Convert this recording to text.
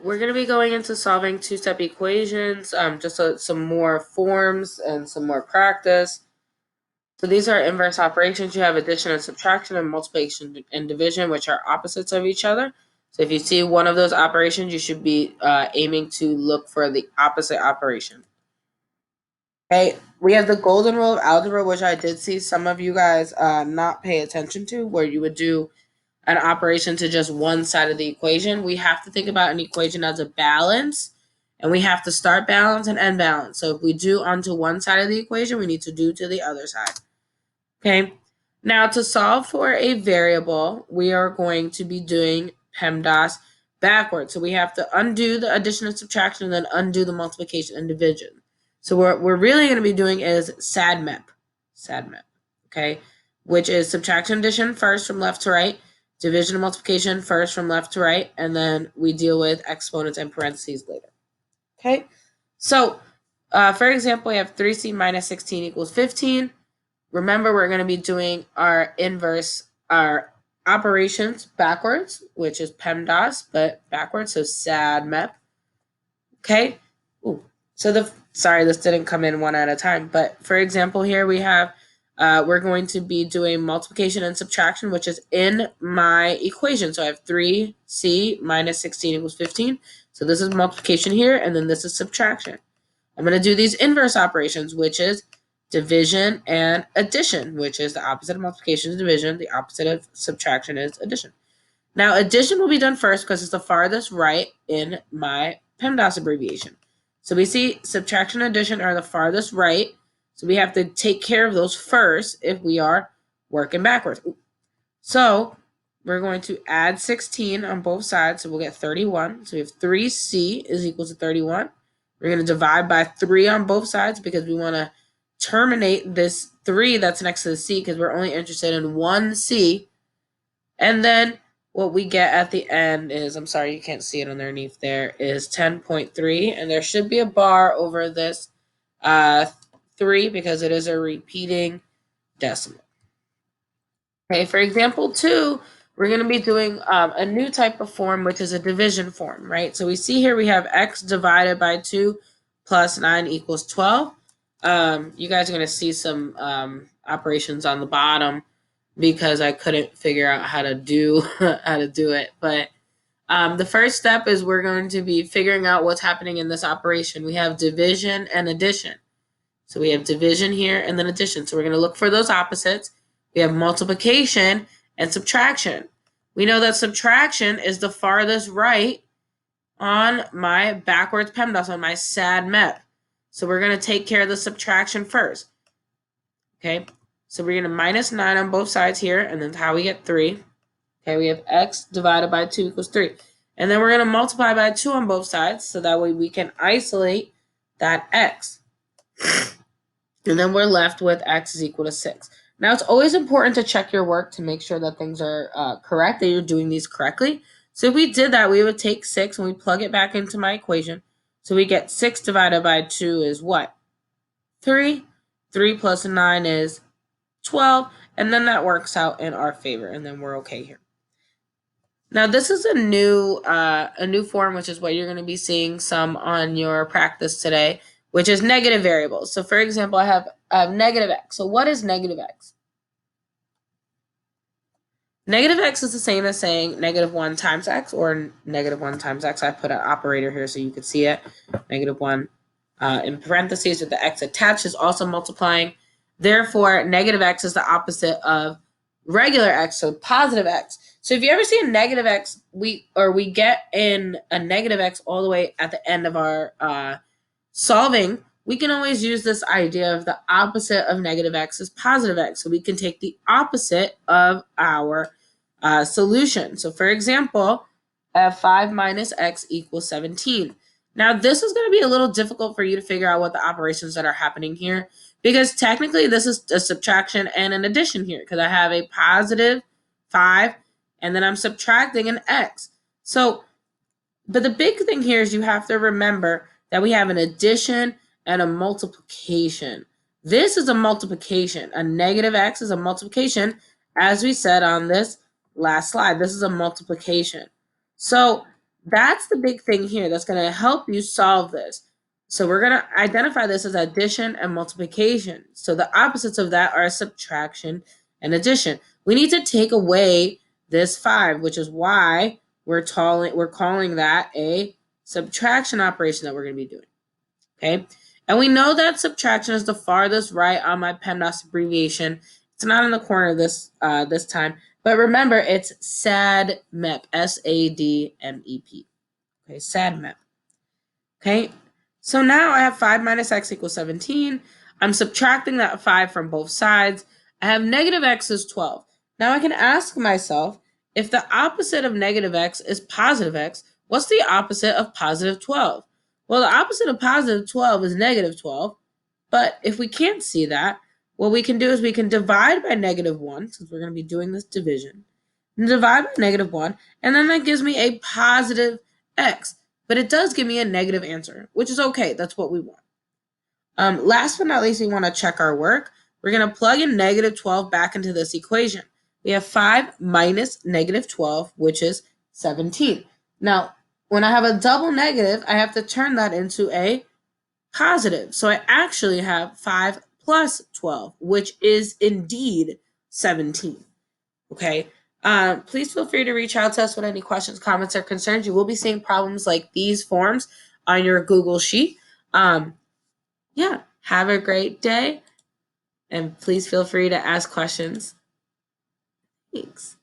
we're going to be going into solving two-step equations, just some more forms and some more practice. So these are inverse operations. You have addition and subtraction and multiplication and division, which are opposites of each other. So if you see one of those operations, you should be aiming to look for the opposite operation. Okay, we have the golden rule of algebra, which I did see some of you guys not pay attention to, where you would do an operation to just one side of the equation. We have to think about an equation as a balance, and we have to start balance and end balance. So if we do onto one side of the equation, we need to do to the other side. Okay, now to solve for a variable, we are going to be doing PEMDAS backwards. So we have to undo the addition and subtraction and then undo the multiplication and division. So what we're really going to be doing is SADMEP, okay, which is subtraction addition first from left to right, division and multiplication first from left to right, and then we deal with exponents and parentheses later. Okay, so for example, we have 3c minus 16 equals 15. Remember, we're going to be doing our inverse, our operations backwards, which is PEMDAS, but backwards, so SADMEP. Okay, ooh, so sorry, this didn't come in one at a time, but for example, here we have we're going to be doing multiplication and subtraction, which is in my equation. So I have 3c minus 16 equals 15. So this is multiplication here, and then this is subtraction. I'm going to do these inverse operations, which is division and addition, which is the opposite of multiplication is division. The opposite of subtraction is addition. Now, addition will be done first because it's the farthest right in my PEMDAS abbreviation. So we see subtraction and addition are the farthest right. So we have to take care of those first if we are working backwards. So we're going to add 16 on both sides. So we'll get 31. So we have 3c is equal to 31. We're going to divide by 3 on both sides because we want to terminate this 3 that's next to the c because we're only interested in 1c. And then what we get at the end is, I'm sorry, you can't see it underneath there, is 10.3. And there should be a bar over this 3 because it is a repeating decimal. Okay, for example 2, we're going to be doing a new type of form, which is a division form, right? So we see here we have x divided by 2 plus 9 equals 12. You guys are going to see some operations on the bottom because I couldn't figure out how to do it. But the first step is we're going to be figuring out what's happening in this operation. We have division and addition. So we have division here and then addition. So we're going to look for those opposites. We have multiplication and subtraction. We know that subtraction is the farthest right on my backwards PEMDAS, on my SADMEP. So we're going to take care of the subtraction first. Okay, so we're going to minus 9 on both sides here, and then how we get 3. Okay, we have x divided by 2 equals 3. And then we're going to multiply by 2 on both sides, so that way we can isolate that x. And then we're left with x is equal to 6. Now, it's always important to check your work to make sure that things are correct, that you're doing these correctly. So if we did that, we would take 6 and we plug it back into my equation. So we get 6 divided by 2 is what? 3. 3 plus 9 is 12. And then that works out in our favor. And then we're okay here. Now, this is a new form, which is what you're going to be seeing some on your practice today, which is negative variables. So for example, I have negative x. So what is negative x? Negative x is the same as saying negative 1 times x or negative 1 times x. I put an operator here so you could see it. Negative 1 in parentheses with the x attached is also multiplying. Therefore, negative x is the opposite of regular x, so positive x. So if you ever see a negative x, we get in a negative x all the way at the end of our solving, we can always use this idea of the opposite of negative x is positive x. So we can take the opposite of our solution. So for example, 5 minus x equals 17. Now this is going to be a little difficult for you to figure out what the operations that are happening here, because technically this is a subtraction and an addition here, because I have a positive 5 and then I'm subtracting an x. So, but the big thing here is you have to remember that we have an addition and a multiplication. This is a multiplication. A negative x is a multiplication, as we said on this last slide. This is a multiplication. So That's the big thing here that's going to help you solve this. So we're going to identify this as addition and multiplication. So the opposites of that are subtraction and addition. We need to take away this 5, which is why we're calling that a subtraction operation that we're going to be doing. Okay? And we know that subtraction is the farthest right on my PEMDAS abbreviation. It's not in the corner this time. But remember, it's SADMEP, SADMEP. Okay, SADMEP. Okay, so now I have 5 minus x equals 17. I'm subtracting that 5 from both sides. I have negative x is 12. Now I can ask myself, if the opposite of negative x is positive x, what's the opposite of positive 12? Well, the opposite of positive 12 is negative 12. But if we can't see that, what we can do is we can divide by negative 1, since we're going to be doing this division. And divide by negative 1, and then that gives me a positive x. But it does give me a negative answer, which is okay. That's what we want. Last but not least, we want to check our work. We're going to plug in negative 12 back into this equation. We have 5 minus negative 12, which is 17. Now, when I have a double negative, I have to turn that into a positive. So I actually have 5 plus 12, which is indeed 17. Okay. Please feel free to reach out to us with any questions, comments, or concerns. You will be seeing problems like these forms on your Google Sheet. Yeah, have a great day, and please feel free to ask questions. Thanks.